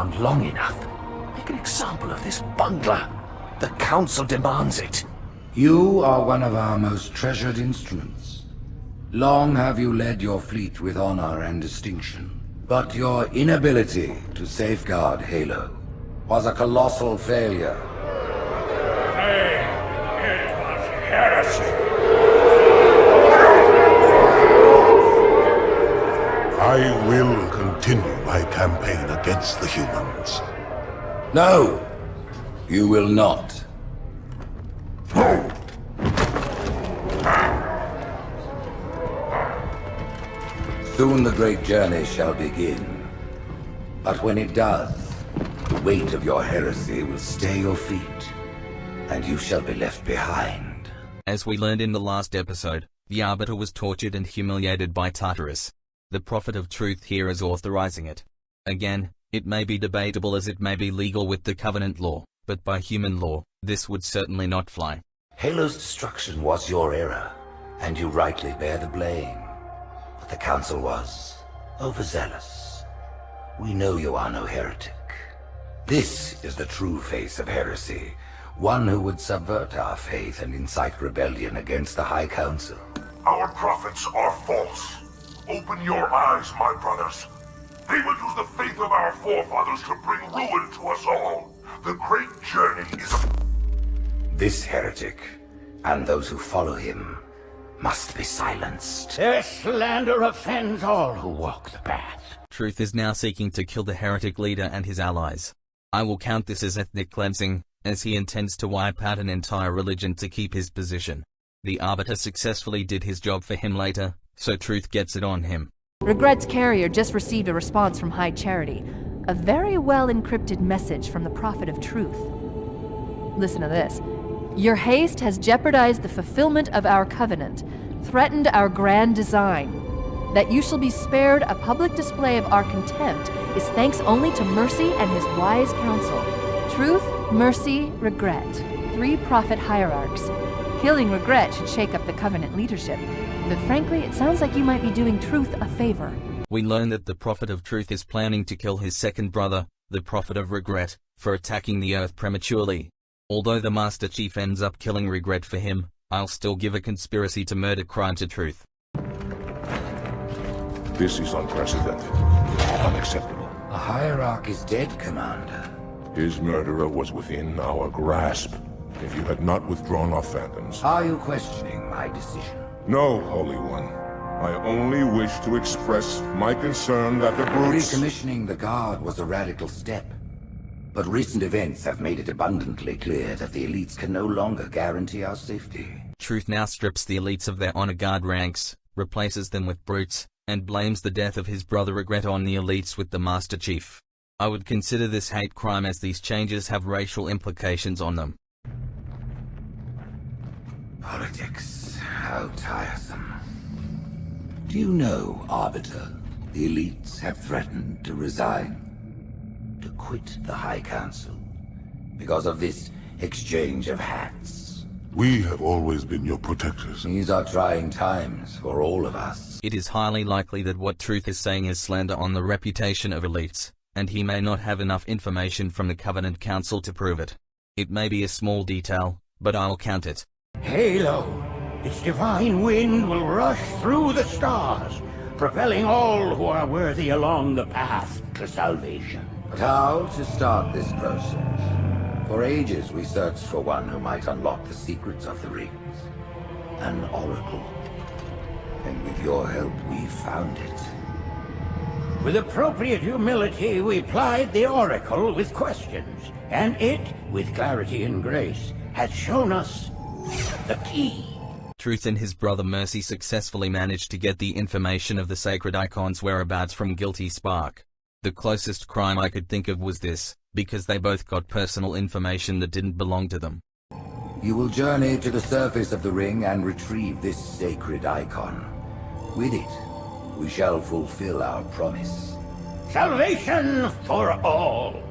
around long enough, make an example of this bungler. The Council demands it. You are one of our most treasured instruments. Long have you led your fleet with honor and distinction. But your inability to safeguard Halo was a colossal failure. Nay, it was heresy. I will continue my campaign against the humans. No, you will not. Soon the great journey shall begin. But when it does, the weight of your heresy will stay your feet, and you shall be left behind. As we learned in the last episode, the Arbiter was tortured and humiliated by Tartarus. The Prophet of Truth here is authorizing it. Again, it may be debatable as it may be legal with the Covenant law, but by human law, this would certainly not fly. Halo's destruction was your error, and you rightly bear the blame. But the Council was overzealous. We know you are no heretic. This is the true face of heresy, one who would subvert our faith and incite rebellion against the High Council. Our prophets are false. Open your eyes, my brothers. They will use the faith of our forefathers to bring ruin to us all. The great journey is This heretic, and those who follow him, must be silenced. Their slander offends all who walk the path. Truth is now seeking to kill the heretic leader and his allies. I will count this as ethnic cleansing, as he intends to wipe out an entire religion to keep his position. The Arbiter successfully did his job for him later, so Truth gets it on him. Regret's carrier just received a response from High Charity. A very well-encrypted message from the Prophet of Truth. Listen to this. Your haste has jeopardized the fulfillment of our covenant, threatened our grand design. That you shall be spared a public display of our contempt is thanks only to Mercy and his wise counsel. Truth, Mercy, Regret. 3 prophet hierarchs. Killing Regret should shake up the covenant leadership. But frankly, it sounds like you might be doing Truth a favor. We learn that the Prophet of Truth is planning to kill his second brother, the Prophet of Regret, for attacking the Earth prematurely. Although the Master Chief ends up killing Regret for him, I'll still give a conspiracy to murder crime to Truth. This is unprecedented. Unacceptable. A hierarch is dead, Commander. His murderer was within our grasp. If you had not withdrawn our phantoms. Are you questioning my decision? No, Holy One. I only wish to express my concern that the brutes... Recommissioning the Guard was a radical step. But recent events have made it abundantly clear that the elites can no longer guarantee our safety. Truth now strips the elites of their honor guard ranks, replaces them with brutes, and blames the death of his brother Regret on the elites with the Master Chief. I would consider this hate crime as these changes have racial implications on them. Politics, how tiresome. Do you know, Arbiter, the elites have threatened to resign? To quit the High Council because of this exchange of hats. We have always been your protectors. These are trying times for all of us. It is highly likely that what Truth is saying is slander on the reputation of elites, and he may not have enough information from the Covenant Council to prove it. It may be a small detail, but I'll count it. Halo, its divine wind will rush through the stars, propelling all who are worthy along the path to salvation. But how to start this process? For ages we searched for one who might unlock the secrets of the rings. An oracle. And with your help we found it. With appropriate humility, we plied the oracle with questions, and it, with clarity and grace, has shown us the key. Truth and his brother Mercy successfully managed to get the information of the sacred icon's whereabouts from Guilty Spark. The closest crime I could think of was this, because they both got personal information that didn't belong to them. You will journey to the surface of the ring and retrieve this sacred icon. With it, we shall fulfill our promise. Salvation for all!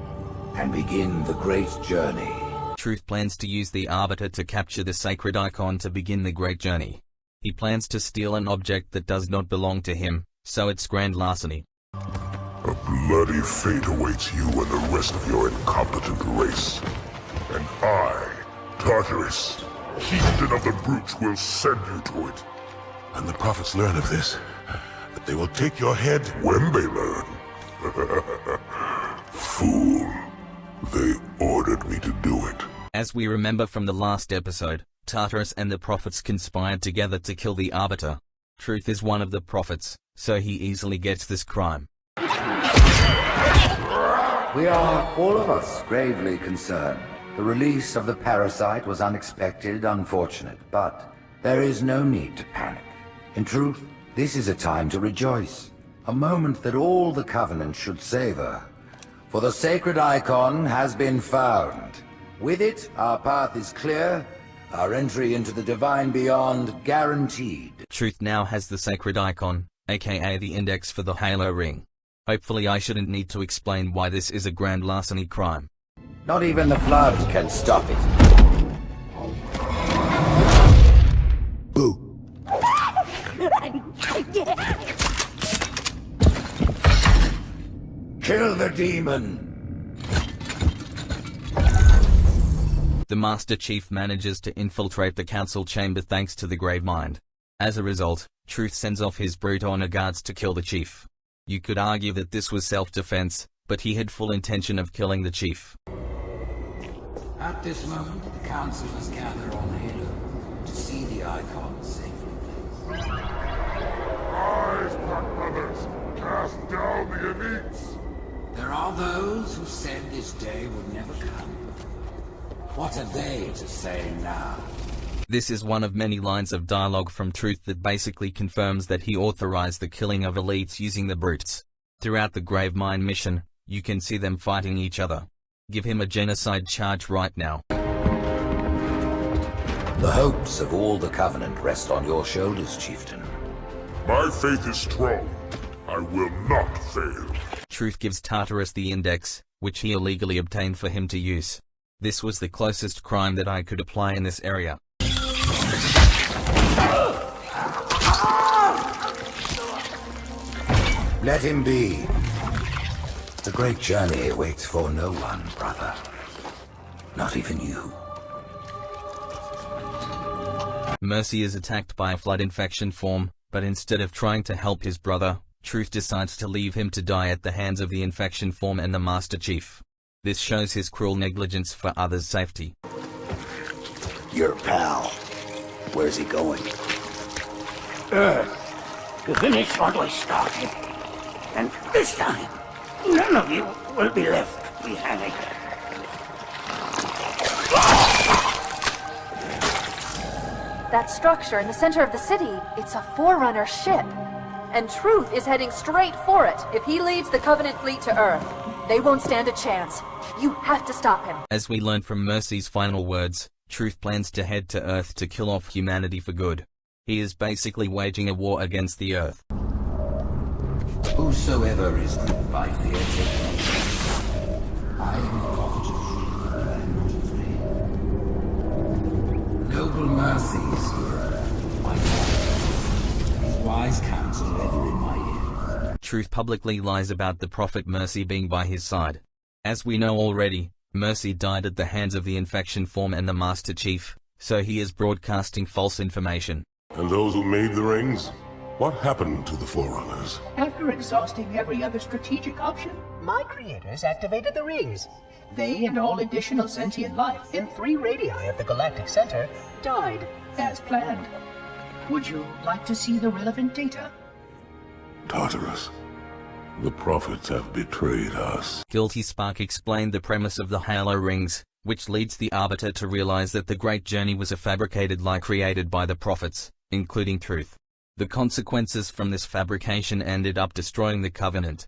And begin the great journey. Truth plans to use the Arbiter to capture the sacred icon to begin the great journey. He plans to steal an object that does not belong to him, so it's grand larceny. A bloody fate awaits you and the rest of your incompetent race. And I, Tartarus, chieftain of the brutes, will send you to it. And the prophets learn of this, that they will take your head when they learn. Fool. They ordered me to do it. As we remember from the last episode, Tartarus and the prophets conspired together to kill the Arbiter. Truth is one of the prophets, so he easily gets this crime. We are, all of us, gravely concerned. The release of the parasite was unexpected, unfortunate, but there is no need to panic. In truth, this is a time to rejoice. A moment that all the Covenant should savor. For the sacred icon has been found. With it, our path is clear, our entry into the divine beyond guaranteed. Truth now has the sacred icon, aka the index for the Halo ring. Hopefully I shouldn't need to explain why this is a grand larceny crime. Not even the Flood can stop it. Boo. Kill the demon! The Master Chief manages to infiltrate the council chamber thanks to the Gravemind. As a result, Truth sends off his brute honor guards to kill the chief. You could argue that this was self-defense, but he had full intention of killing the chief. At this moment, the council has gathered on Halo to see the icon safely placed. Rise, Black Brothers! Cast down the elites! There are those who said this day would never come. What are they to say now? This is one of many lines of dialogue from Truth that basically confirms that he authorized the killing of elites using the brutes. Throughout the Gravemind mission, you can see them fighting each other. Give him a genocide charge right now. The hopes of all the Covenant rest on your shoulders, Chieftain. My faith is strong. I will not fail. Truth gives Tartarus the index, which he illegally obtained for him to use. This was the closest crime that I could apply in this area. Let him be. The great journey waits for no one, brother. Not even you. Mercy is attacked by a flood infection form, but instead of trying to help his brother, Truth decides to leave him to die at the hands of the infection form and the Master Chief. This shows his cruel negligence for others' safety. Your pal. Where's he going? Earth, to finish what we started. And this time, none of you will be left behind. That structure in the center of the city, it's a Forerunner ship. And Truth is heading straight for it. If he leads the Covenant fleet to Earth, they won't stand a chance. You have to stop him. As we learn from Mercy's final words, Truth plans to head to Earth to kill off humanity for good. He is basically waging a war against the Earth. Whosoever is moved by fear, take me. I am the prophet of truth, and I am not afraid. Noble mercies, my God. His wise counsel ever in my ear. Truth publicly lies about the prophet Mercy being by his side. As we know already, Mercy died at the hands of the infection form and the Master Chief, so he is broadcasting false information. And those who made the rings? What happened to the Forerunners? After exhausting every other strategic option, my creators activated the rings. They and all additional sentient life in 3 radii of the galactic center died as planned. Would you like to see the relevant data? Tartarus, the prophets have betrayed us. Guilty Spark explained the premise of the Halo rings, which leads the Arbiter to realize that the Great Journey was a fabricated lie created by the prophets, including Truth. The consequences from this fabrication ended up destroying the Covenant.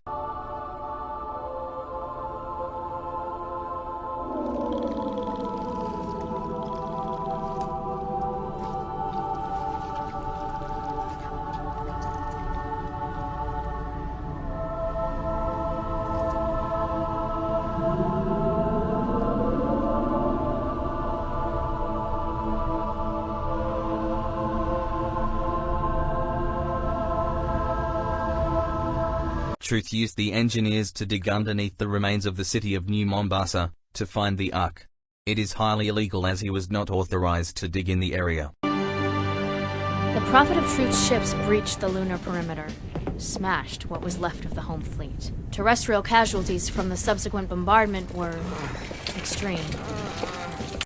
Truth used the engineers to dig underneath the remains of the city of New Mombasa to find the Ark. It is highly illegal as he was not authorized to dig in the area. The Prophet of Truth's ships breached the lunar perimeter, smashed what was left of the home fleet. Terrestrial casualties from the subsequent bombardment were extreme.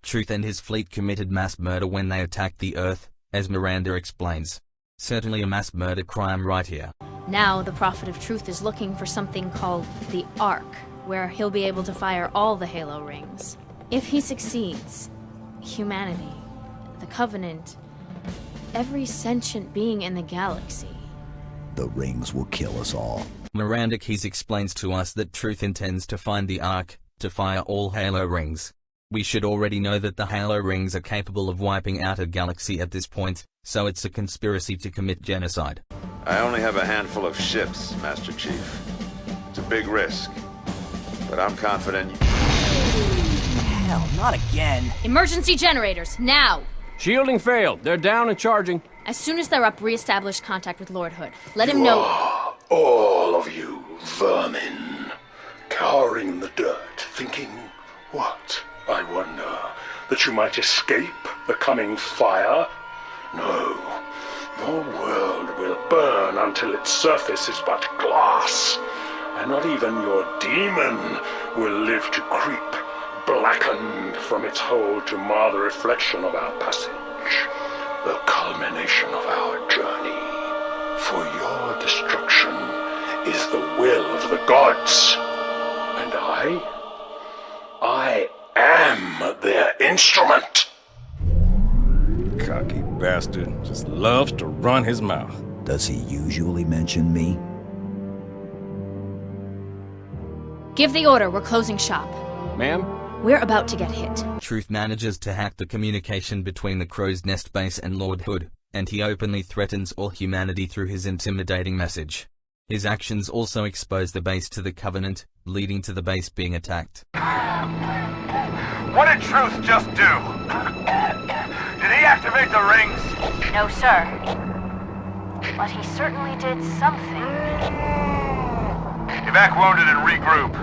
Truth and his fleet committed mass murder when they attacked the Earth, as Miranda explains. Certainly a mass murder crime right here. Now the Prophet of Truth is looking for something called the Ark, where he'll be able to fire all the Halo rings. If he succeeds, humanity, the Covenant, every sentient being in the galaxy. The rings will kill us all. Miranda Keys explains to us that Truth intends to find the Ark, to fire all Halo rings. We should already know that the Halo rings are capable of wiping out a galaxy at this point, so it's a conspiracy to commit genocide. I only have a handful of ships, Master Chief. It's a big risk, but I'm confident. Hell, not again. Emergency generators, now! Shielding failed. They're down and charging. As soon as they're up, re-establish contact with Lord Hood. Let him know. All of you vermin, cowering in the dirt, thinking, what, I wonder, that you might escape the coming fire? No, your world will burn until its surface is but glass, and not even your demon will live to creep, blackened from its hole to mar the reflection of our passage, the culmination of our journey. For your destruction is the will of the gods, and I am their instrument. Cocky bastard just loves to run his mouth. Does he usually mention me? Give the order, we're closing shop. Ma'am? We're about to get hit. Truth manages to hack the communication between the Crow's Nest base and Lord Hood, and he openly threatens all humanity through his intimidating message. His actions also expose the base to the Covenant, leading to the base being attacked. What did Truth just do? Did he activate the rings? No, sir. But he certainly did something. Evac wounded and regroup.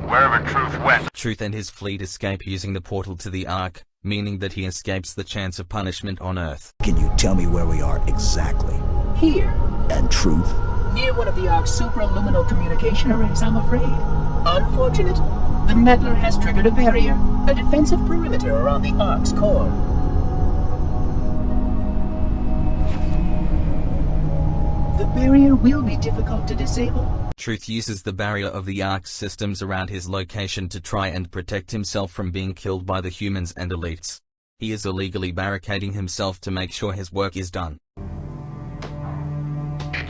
Wherever Truth went. Truth and his fleet escape using the portal to the Ark, meaning that he escapes the chance of punishment on Earth. Can you tell me where we are exactly? Here, And Truth? near one of the Ark's supraluminal communication arrays, I'm afraid. Unfortunate. The meddler has triggered a barrier, a defensive perimeter around the Ark's core. The barrier will be difficult to disable. Truth uses the barrier of the Ark's systems around his location to try and protect himself from being killed by the humans and elites. He is illegally barricading himself to make sure his work is done.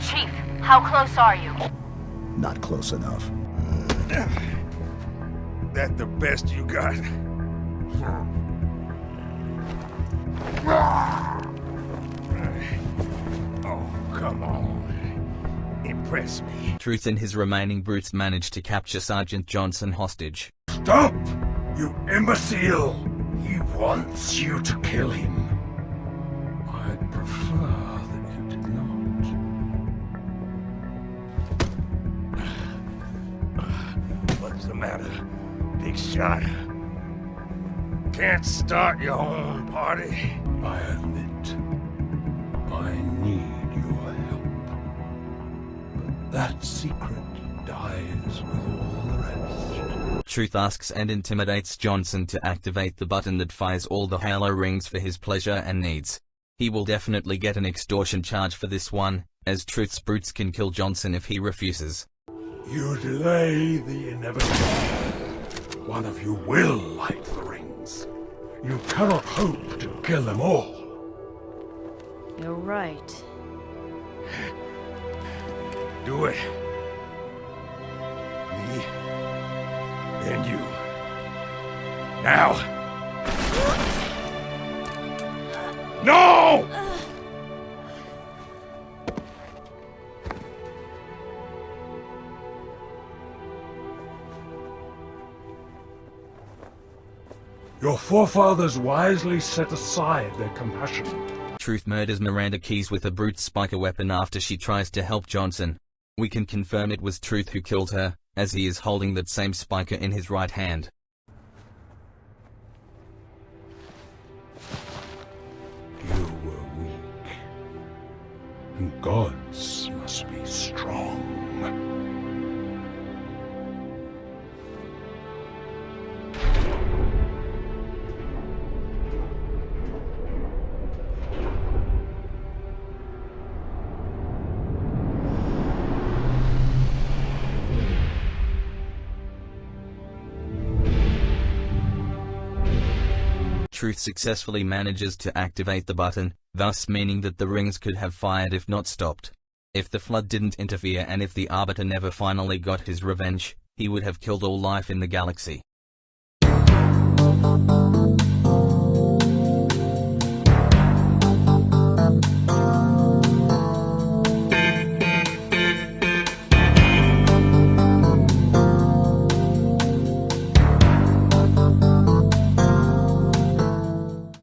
Chief, how close are you? Not close enough. That the best you got? Oh, come on. Impress me. Truth and his remaining brutes manage to capture Sergeant Johnson hostage. Stop, you imbecile! He wants you to kill him. I'd prefer that you did not. What's the matter, big shot? Can't start your own party? I admit, I need your help. But that secret dies with all the rest. Truth asks and intimidates Johnson to activate the button that fires all the Halo rings for his pleasure and needs. He will definitely get an extortion charge for this one, as Truth's brutes can kill Johnson if he refuses. You delay the inevitable. One of you will light the rings. You cannot hope to kill them all. You're right. Do it. Me, then you. Now! No! Your forefathers wisely set aside their compassion. Truth murders Miranda Keys with a brute spiker weapon after she tries to help Johnson. We can confirm it was Truth who killed her, as he is holding that same spiker in his right hand. You were weak, and gods must be strong. Truth successfully manages to activate the button, thus meaning that the rings could have fired if not stopped. If the flood didn't interfere and if the Arbiter never finally got his revenge, he would have killed all life in the galaxy.